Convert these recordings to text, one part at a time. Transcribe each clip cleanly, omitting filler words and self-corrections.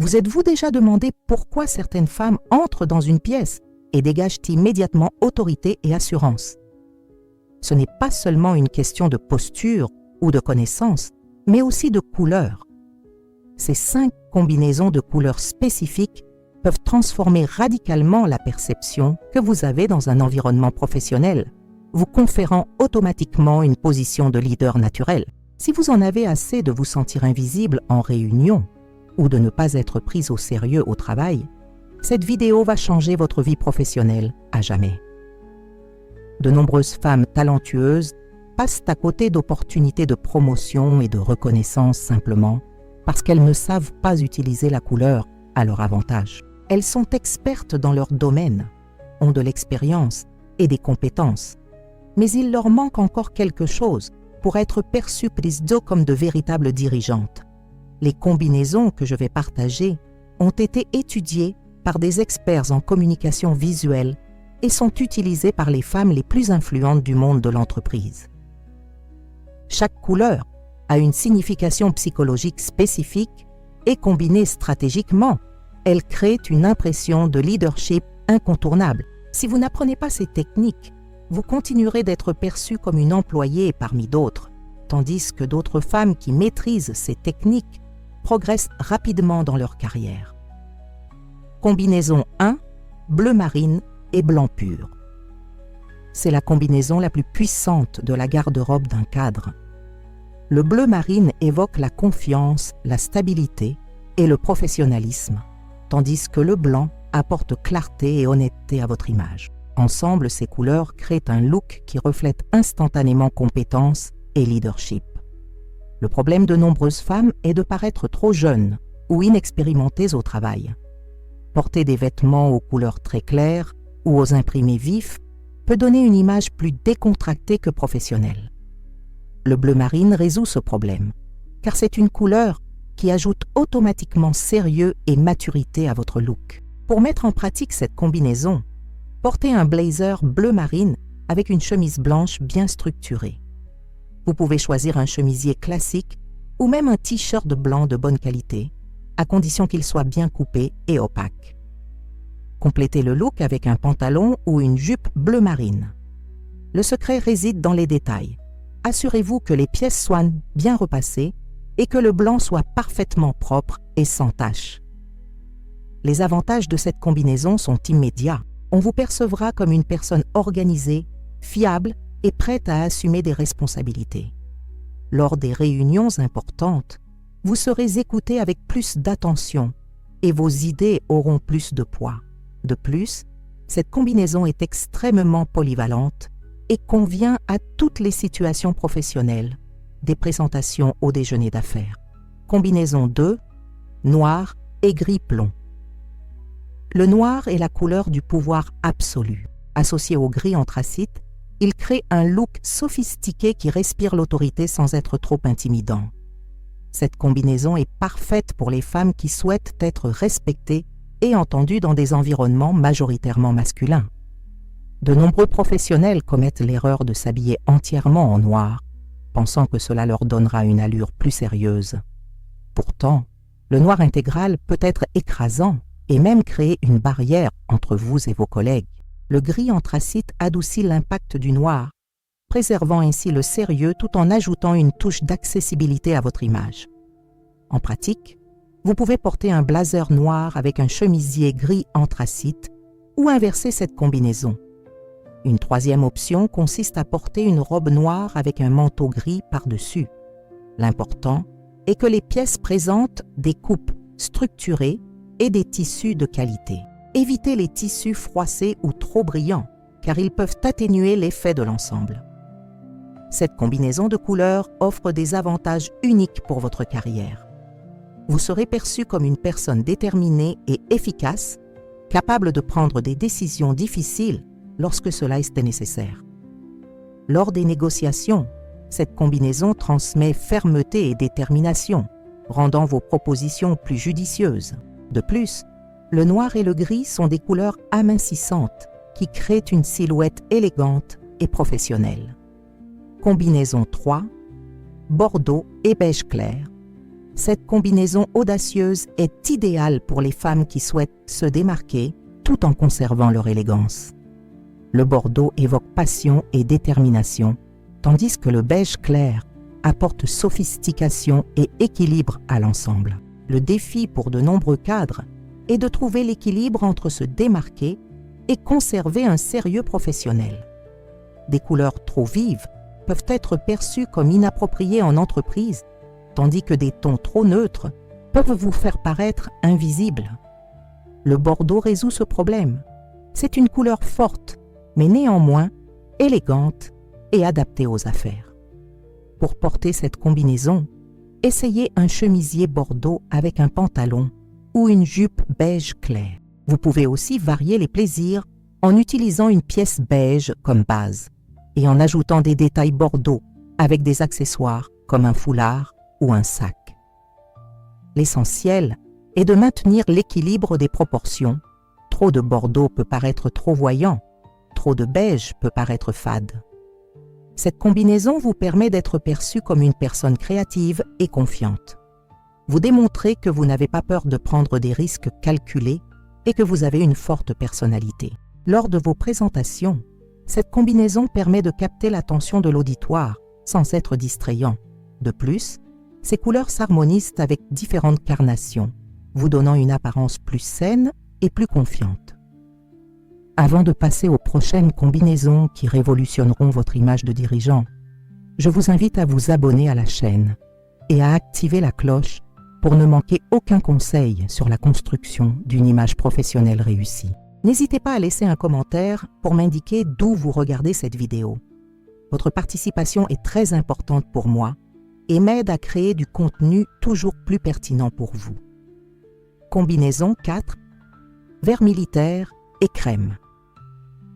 Vous êtes-vous déjà demandé pourquoi certaines femmes entrent dans une pièce et dégagent immédiatement autorité et assurance? Ce n'est pas seulement une question de posture ou de connaissance, mais aussi de couleur. Ces 5 combinaisons de couleurs spécifiques peuvent transformer radicalement la perception que vous avez dans un environnement professionnel, vous conférant automatiquement une position de leader naturel. Si vous en avez assez de vous sentir invisible en réunion ou de ne pas être prise au sérieux au travail, cette vidéo va changer votre vie professionnelle à jamais. De nombreuses femmes talentueuses passent à côté d'opportunités de promotion et de reconnaissance simplement parce qu'elles ne savent pas utiliser la couleur à leur avantage. Elles sont expertes dans leur domaine, ont de l'expérience et des compétences, mais il leur manque encore quelque chose pour être perçues plutôt comme de véritables dirigeantes. Les combinaisons que je vais partager ont été étudiées par des experts en communication visuelle et sont utilisées par les femmes les plus influentes du monde de l'entreprise. Chaque couleur a une signification psychologique spécifique et combinée stratégiquement, elle crée une impression de leadership incontournable. Si vous n'apprenez pas ces techniques, vous continuerez d'être perçue comme une employée parmi d'autres, tandis que d'autres femmes qui maîtrisent ces techniques progressent rapidement dans leur carrière. Combinaison 1, bleu marine et blanc pur. C'est la combinaison la plus puissante de la garde-robe d'un cadre. Le bleu marine évoque la confiance, la stabilité et le professionnalisme, tandis que le blanc apporte clarté et honnêteté à votre image. Ensemble, ces couleurs créent un look qui reflète instantanément compétence et leadership. Le problème de nombreuses femmes est de paraître trop jeunes ou inexpérimentées au travail. Porter des vêtements aux couleurs très claires ou aux imprimés vifs peut donner une image plus décontractée que professionnelle. Le bleu marine résout ce problème, car c'est une couleur qui ajoute automatiquement sérieux et maturité à votre look. Pour mettre en pratique cette combinaison, portez un blazer bleu marine avec une chemise blanche bien structurée. Vous pouvez choisir un chemisier classique ou même un t-shirt blanc de bonne qualité, à condition qu'il soit bien coupé et opaque. Complétez le look avec un pantalon ou une jupe bleu marine. Le secret réside dans les détails. Assurez-vous que les pièces soient bien repassées et que le blanc soit parfaitement propre et sans tache. Les avantages de cette combinaison sont immédiats. On vous percevra comme une personne organisée, fiable et prête à assumer des responsabilités. Lors des réunions importantes, vous serez écouté avec plus d'attention et vos idées auront plus de poids. De plus, cette combinaison est extrêmement polyvalente et convient à toutes les situations professionnelles, des présentations au déjeuner d'affaires. Combinaison 2, noir et gris plomb. Le noir est la couleur du pouvoir absolu. Associé au gris anthracite, il crée un look sophistiqué qui respire l'autorité sans être trop intimidant. Cette combinaison est parfaite pour les femmes qui souhaitent être respectées et entendues dans des environnements majoritairement masculins. De nombreux professionnels commettent l'erreur de s'habiller entièrement en noir, pensant que cela leur donnera une allure plus sérieuse. Pourtant, le noir intégral peut être écrasant et même créer une barrière entre vous et vos collègues. Le gris anthracite adoucit l'impact du noir, préservant ainsi le sérieux tout en ajoutant une touche d'accessibilité à votre image. En pratique, vous pouvez porter un blazer noir avec un chemisier gris anthracite ou inverser cette combinaison. Une troisième option consiste à porter une robe noire avec un manteau gris par-dessus. L'important est que les pièces présentent des coupes structurées et des tissus de qualité. Évitez les tissus froissés ou trop brillants, car ils peuvent atténuer l'effet de l'ensemble. Cette combinaison de couleurs offre des avantages uniques pour votre carrière. Vous serez perçu comme une personne déterminée et efficace, capable de prendre des décisions difficiles lorsque cela est nécessaire. Lors des négociations, cette combinaison transmet fermeté et détermination, rendant vos propositions plus judicieuses. De plus, le noir et le gris sont des couleurs amincissantes qui créent une silhouette élégante et professionnelle. Combinaison 3, bordeaux et beige clair. Cette combinaison audacieuse est idéale pour les femmes qui souhaitent se démarquer tout en conservant leur élégance. Le bordeaux évoque passion et détermination, tandis que le beige clair apporte sophistication et équilibre à l'ensemble. Le défi pour de nombreux cadres est de trouver l'équilibre entre se démarquer et conserver un sérieux professionnel. Des couleurs trop vives peuvent être perçues comme inappropriées en entreprise, tandis que des tons trop neutres peuvent vous faire paraître invisibles. Le bordeaux résout ce problème. C'est une couleur forte, mais néanmoins élégante et adaptée aux affaires. Pour porter cette combinaison, essayez un chemisier bordeaux avec un pantalon ou une jupe beige clair. Vous pouvez aussi varier les plaisirs en utilisant une pièce beige comme base et en ajoutant des détails bordeaux avec des accessoires comme un foulard ou un sac. L'essentiel est de maintenir l'équilibre des proportions. Trop de bordeaux peut paraître trop voyant, trop de beige peut paraître fade. Cette combinaison vous permet d'être perçue comme une personne créative et confiante. Vous démontrez que vous n'avez pas peur de prendre des risques calculés et que vous avez une forte personnalité. Lors de vos présentations, cette combinaison permet de capter l'attention de l'auditoire sans être distrayant. De plus, ces couleurs s'harmonisent avec différentes carnations, vous donnant une apparence plus saine et plus confiante. Avant de passer aux prochaines combinaisons qui révolutionneront votre image de dirigeant, je vous invite à vous abonner à la chaîne et à activer la cloche pour ne manquer aucun conseil sur la construction d'une image professionnelle réussie. N'hésitez pas à laisser un commentaire pour m'indiquer d'où vous regardez cette vidéo. Votre participation est très importante pour moi et m'aide à créer du contenu toujours plus pertinent pour vous. Combinaison 4, vert militaire et crème.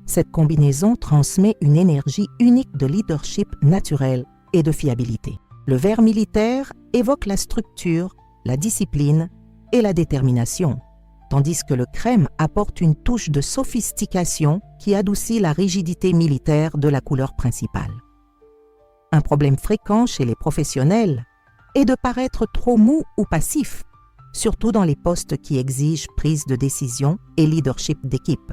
Cette combinaison transmet une énergie unique de leadership naturel et de fiabilité. Le vert militaire évoque la structure, la discipline et la détermination, tandis que le crème apporte une touche de sophistication qui adoucit la rigidité militaire de la couleur principale. Un problème fréquent chez les professionnels est de paraître trop mou ou passif, surtout dans les postes qui exigent prise de décision et leadership d'équipe.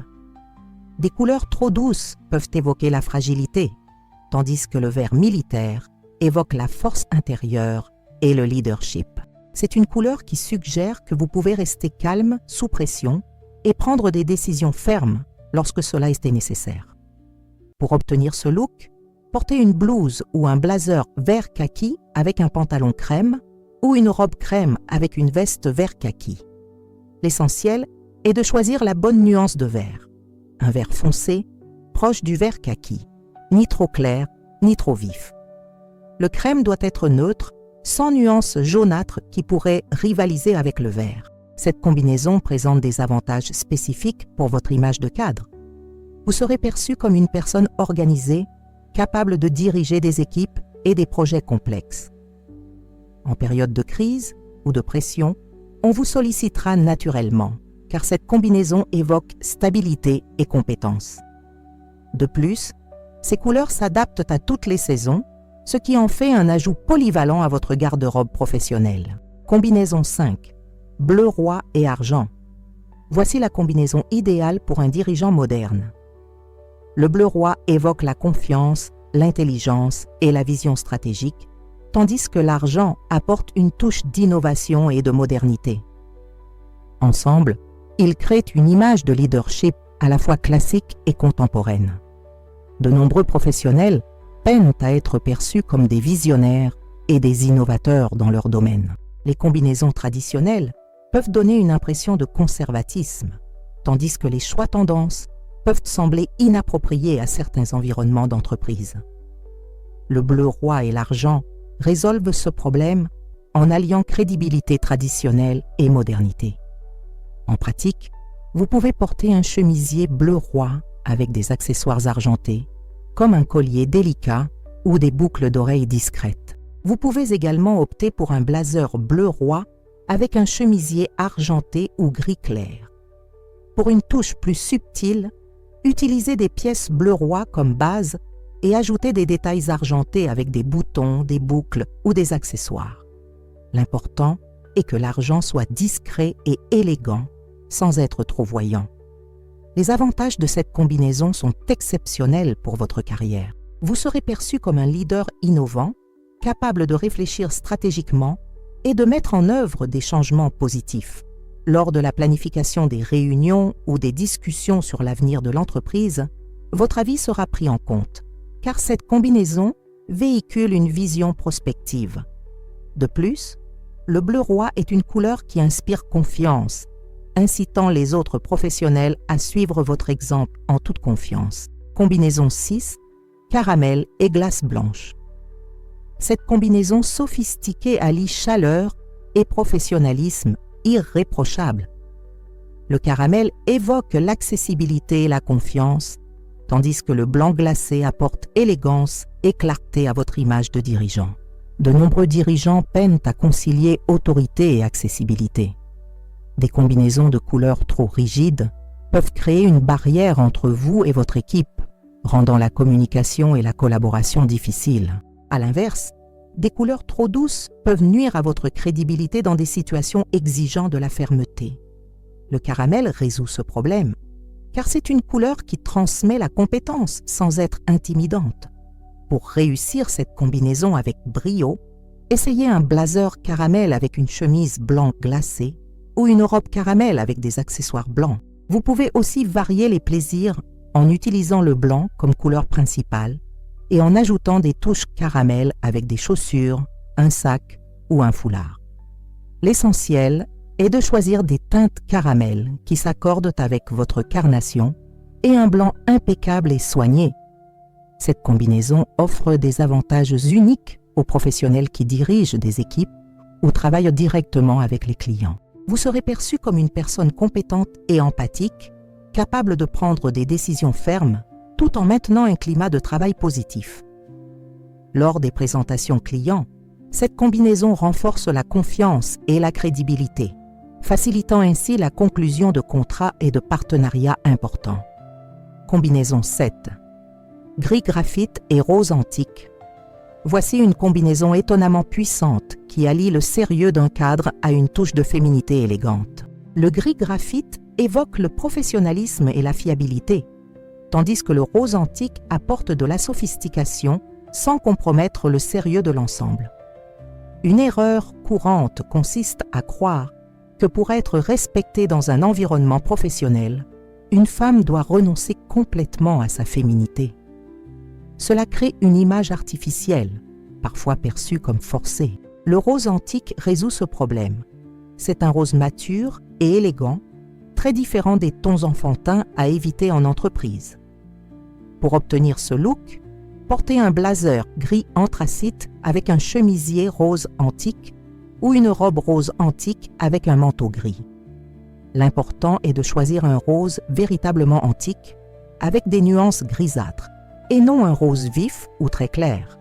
Des couleurs trop douces peuvent évoquer la fragilité, tandis que le vert militaire évoque la force intérieure et le leadership. C'est une couleur qui suggère que vous pouvez rester calme sous pression et prendre des décisions fermes lorsque cela était nécessaire. Pour obtenir ce look, portez une blouse ou un blazer vert kaki avec un pantalon crème ou une robe crème avec une veste vert kaki. L'essentiel est de choisir la bonne nuance de vert. Un vert foncé, proche du vert kaki, ni trop clair, ni trop vif. Le crème doit être neutre, sans nuance jaunâtre qui pourrait rivaliser avec le vert. Cette combinaison présente des avantages spécifiques pour votre image de cadre. Vous serez perçu comme une personne organisée, capable de diriger des équipes et des projets complexes. En période de crise ou de pression, on vous sollicitera naturellement, car cette combinaison évoque stabilité et compétence. De plus, ces couleurs s'adaptent à toutes les saisons, ce qui en fait un ajout polyvalent à votre garde-robe professionnelle. Combinaison 5, bleu roi et argent. Voici la combinaison idéale pour un dirigeant moderne. Le bleu roi évoque la confiance, l'intelligence et la vision stratégique, tandis que l'argent apporte une touche d'innovation et de modernité. Ensemble, ils créent une image de leadership à la fois classique et contemporaine. De nombreux professionnels peinent à être perçus comme des visionnaires et des innovateurs dans leur domaine. Les combinaisons traditionnelles peuvent donner une impression de conservatisme, tandis que les choix tendances peuvent sembler inappropriés à certains environnements d'entreprise. Le bleu roi et l'argent résolvent ce problème en alliant crédibilité traditionnelle et modernité. En pratique, vous pouvez porter un chemisier bleu roi avec des accessoires argentés, comme un collier délicat ou des boucles d'oreilles discrètes. Vous pouvez également opter pour un blazer bleu roi avec un chemisier argenté ou gris clair. Pour une touche plus subtile, utilisez des pièces bleu roi comme base et ajoutez des détails argentés avec des boutons, des boucles ou des accessoires. L'important est que l'argent soit discret et élégant, sans être trop voyant. Les avantages de cette combinaison sont exceptionnels pour votre carrière. Vous serez perçu comme un leader innovant, capable de réfléchir stratégiquement et de mettre en œuvre des changements positifs. Lors de la planification des réunions ou des discussions sur l'avenir de l'entreprise, votre avis sera pris en compte, car cette combinaison véhicule une vision prospective. De plus, le bleu roi est une couleur qui inspire confiance, incitant les autres professionnels à suivre votre exemple en toute confiance. Combinaison 6, caramel et glace blanche. Cette combinaison sophistiquée allie chaleur et professionnalisme irréprochable. Le caramel évoque l'accessibilité et la confiance, tandis que le blanc glacé apporte élégance et clarté à votre image de dirigeant. De nombreux dirigeants peinent à concilier autorité et accessibilité. Des combinaisons de couleurs trop rigides peuvent créer une barrière entre vous et votre équipe, rendant la communication et la collaboration difficiles. À l'inverse, des couleurs trop douces peuvent nuire à votre crédibilité dans des situations exigeant de la fermeté. Le caramel résout ce problème, car c'est une couleur qui transmet la compétence sans être intimidante. Pour réussir cette combinaison avec brio, essayez un blazer caramel avec une chemise blanc glacée ou une robe caramel avec des accessoires blancs. Vous pouvez aussi varier les plaisirs en utilisant le blanc comme couleur principale et en ajoutant des touches caramel avec des chaussures, un sac ou un foulard. L'essentiel est de choisir des teintes caramel qui s'accordent avec votre carnation et un blanc impeccable et soigné. Cette combinaison offre des avantages uniques aux professionnels qui dirigent des équipes ou travaillent directement avec les clients. Vous serez perçu comme une personne compétente et empathique, capable de prendre des décisions fermes tout en maintenant un climat de travail positif. Lors des présentations clients, cette combinaison renforce la confiance et la crédibilité, facilitant ainsi la conclusion de contrats et de partenariats importants. Combinaison 7. Gris graphite et rose antique. Voici une combinaison étonnamment puissante qui allie le sérieux d'un cadre à une touche de féminité élégante. Le gris graphite évoque le professionnalisme et la fiabilité, tandis que le rose antique apporte de la sophistication sans compromettre le sérieux de l'ensemble. Une erreur courante consiste à croire que pour être respectée dans un environnement professionnel, une femme doit renoncer complètement à sa féminité. Cela crée une image artificielle, parfois perçue comme forcée. Le rose antique résout ce problème. C'est un rose mature et élégant, très différent des tons enfantins à éviter en entreprise. Pour obtenir ce look, portez un blazer gris anthracite avec un chemisier rose antique ou une robe rose antique avec un manteau gris. L'important est de choisir un rose véritablement antique avec des nuances grisâtres et non un rose vif ou très clair.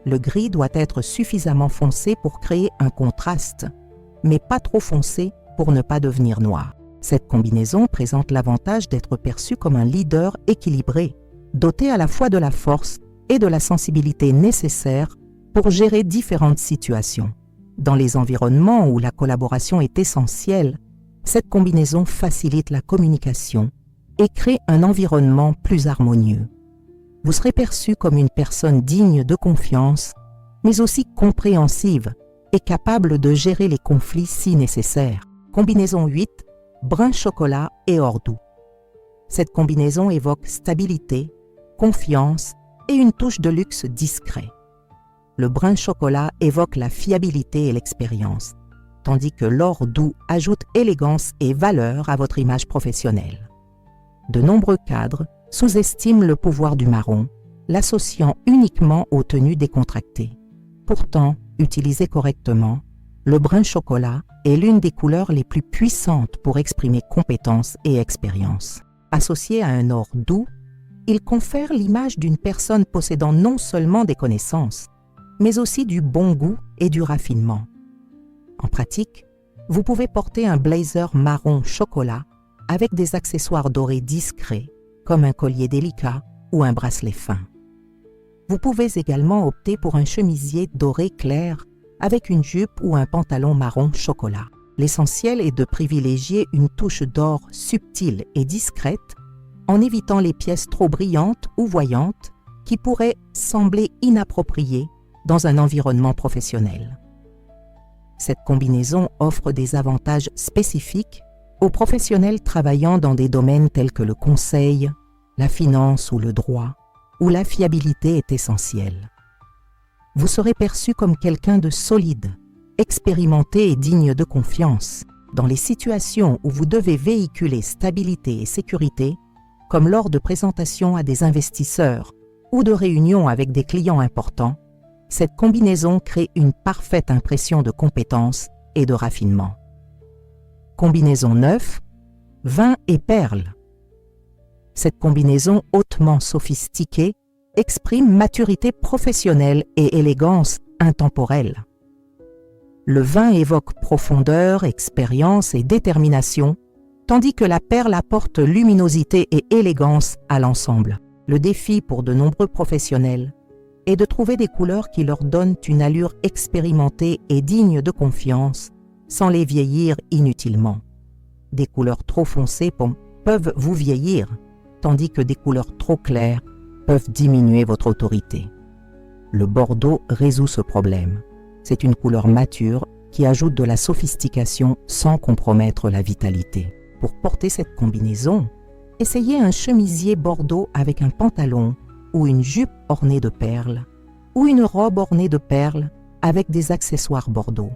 Le gris doit être suffisamment foncé pour créer un contraste, mais pas trop foncé pour ne pas devenir noir. Cette combinaison présente l'avantage d'être perçu comme un leader équilibré, doté à la fois de la force et de la sensibilité nécessaires pour gérer différentes situations. Dans les environnements où la collaboration est essentielle, cette combinaison facilite la communication et crée un environnement plus harmonieux. Vous serez perçu comme une personne digne de confiance, mais aussi compréhensive et capable de gérer les conflits si nécessaire. Combinaison 8, brun chocolat et or doux. Cette combinaison évoque stabilité, confiance et une touche de luxe discret. Le brun chocolat évoque la fiabilité et l'expérience, tandis que l'or doux ajoute élégance et valeur à votre image professionnelle. De nombreux cadres sous-estiment le pouvoir du marron, l'associant uniquement aux tenues décontractées. Pourtant, utilisé correctement, le brun chocolat est l'une des couleurs les plus puissantes pour exprimer compétence et expérience. Associé à un or doux, il confère l'image d'une personne possédant non seulement des connaissances, mais aussi du bon goût et du raffinement. En pratique, vous pouvez porter un blazer marron chocolat avec des accessoires dorés discrets, comme un collier délicat ou un bracelet fin. Vous pouvez également opter pour un chemisier doré clair avec une jupe ou un pantalon marron chocolat. L'essentiel est de privilégier une touche d'or subtile et discrète en évitant les pièces trop brillantes ou voyantes qui pourraient sembler inappropriées dans un environnement professionnel. Cette combinaison offre des avantages spécifiques aux professionnels travaillant dans des domaines tels que le conseil, la finance ou le droit, où la fiabilité est essentielle. Vous serez perçu comme quelqu'un de solide, expérimenté et digne de confiance dans les situations où vous devez véhiculer stabilité et sécurité, comme lors de présentations à des investisseurs ou de réunions avec des clients importants. Cette combinaison crée une parfaite impression de compétence et de raffinement. Combinaison 9, vin et perles. Cette combinaison hautement sophistiquée exprime maturité professionnelle et élégance intemporelle. Le vin évoque profondeur, expérience et détermination, tandis que la perle apporte luminosité et élégance à l'ensemble. Le défi pour de nombreux professionnels est de trouver des couleurs qui leur donnent une allure expérimentée et digne de confiance, sans les vieillir inutilement. Des couleurs trop foncées peuvent vous vieillir, tandis que des couleurs trop claires peuvent diminuer votre autorité. Le bordeaux résout ce problème. C'est une couleur mature qui ajoute de la sophistication sans compromettre la vitalité. Pour porter cette combinaison, essayez un chemisier bordeaux avec un pantalon ou une jupe ornée de perles, ou une robe ornée de perles avec des accessoires bordeaux.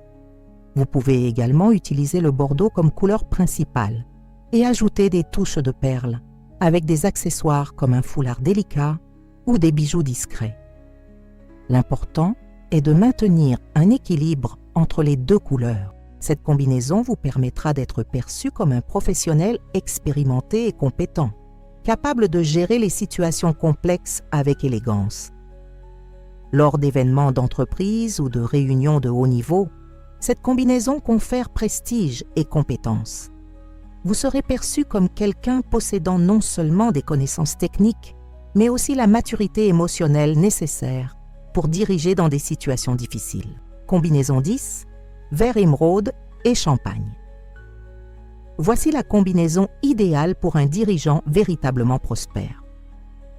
Vous pouvez également utiliser le bordeaux comme couleur principale et ajouter des touches de perles avec des accessoires comme un foulard délicat ou des bijoux discrets. L'important est de maintenir un équilibre entre les deux couleurs. Cette combinaison vous permettra d'être perçu comme un professionnel expérimenté et compétent, capable de gérer les situations complexes avec élégance. Lors d'événements d'entreprise ou de réunions de haut niveau, cette combinaison confère prestige et compétence. Vous serez perçu comme quelqu'un possédant non seulement des connaissances techniques, mais aussi la maturité émotionnelle nécessaire pour diriger dans des situations difficiles. Combinaison 10, vert émeraude et champagne. Voici la combinaison idéale pour un dirigeant véritablement prospère.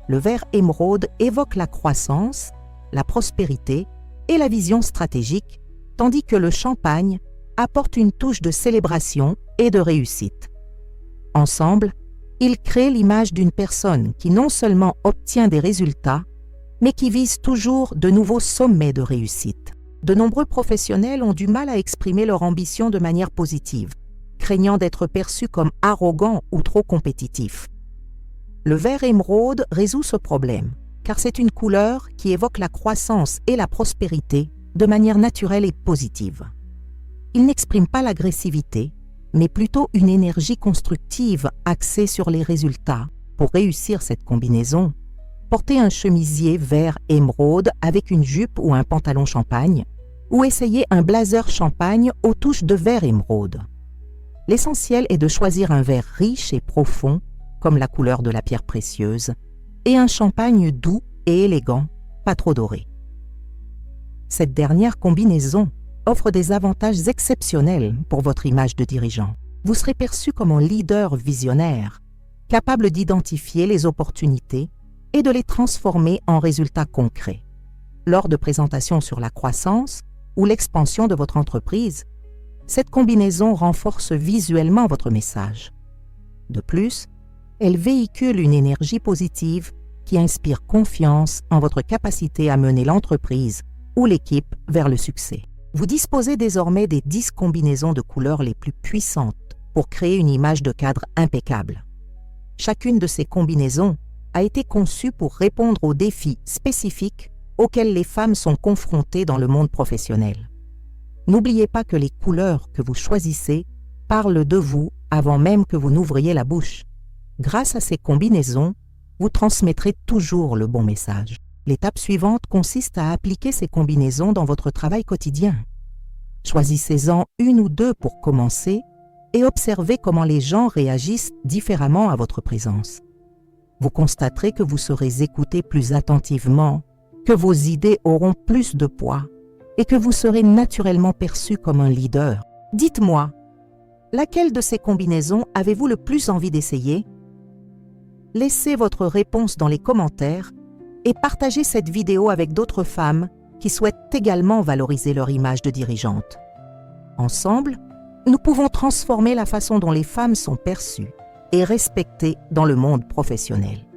Le vert émeraude évoque la croissance, la prospérité et la vision stratégique, tandis que le champagne apporte une touche de célébration et de réussite. Ensemble, ils créent l'image d'une personne qui non seulement obtient des résultats, mais qui vise toujours de nouveaux sommets de réussite. De nombreux professionnels ont du mal à exprimer leur ambition de manière positive, craignant d'être perçus comme arrogants ou trop compétitifs. Le vert émeraude résout ce problème, car c'est une couleur qui évoque la croissance et la prospérité de manière naturelle et positive. Il n'exprime pas l'agressivité, mais plutôt une énergie constructive axée sur les résultats. Pour réussir cette combinaison, portez un chemisier vert émeraude avec une jupe ou un pantalon champagne, ou essayez un blazer champagne aux touches de vert émeraude. L'essentiel est de choisir un vert riche et profond, comme la couleur de la pierre précieuse, et un champagne doux et élégant, pas trop doré. Cette dernière combinaison offre des avantages exceptionnels pour votre image de dirigeant. Vous serez perçu comme un leader visionnaire, capable d'identifier les opportunités et de les transformer en résultats concrets. Lors de présentations sur la croissance ou l'expansion de votre entreprise, cette combinaison renforce visuellement votre message. De plus, elle véhicule une énergie positive qui inspire confiance en votre capacité à mener l'entreprise ou l'équipe vers le succès. Vous disposez désormais des 10 combinaisons de couleurs les plus puissantes pour créer une image de cadre impeccable. Chacune de ces combinaisons a été conçue pour répondre aux défis spécifiques auxquels les femmes sont confrontées dans le monde professionnel. N'oubliez pas que les couleurs que vous choisissez parlent de vous avant même que vous n'ouvriez la bouche. Grâce à ces combinaisons, vous transmettrez toujours le bon message. L'étape suivante consiste à appliquer ces combinaisons dans votre travail quotidien. Choisissez-en une ou deux pour commencer et observez comment les gens réagissent différemment à votre présence. Vous constaterez que vous serez écouté plus attentivement, que vos idées auront plus de poids et que vous serez naturellement perçu comme un leader. Dites-moi, laquelle de ces combinaisons avez-vous le plus envie d'essayer? Laissez votre réponse dans les commentaires et partagez cette vidéo avec d'autres femmes qui souhaitent également valoriser leur image de dirigeante. Ensemble, nous pouvons transformer la façon dont les femmes sont perçues et respectées dans le monde professionnel.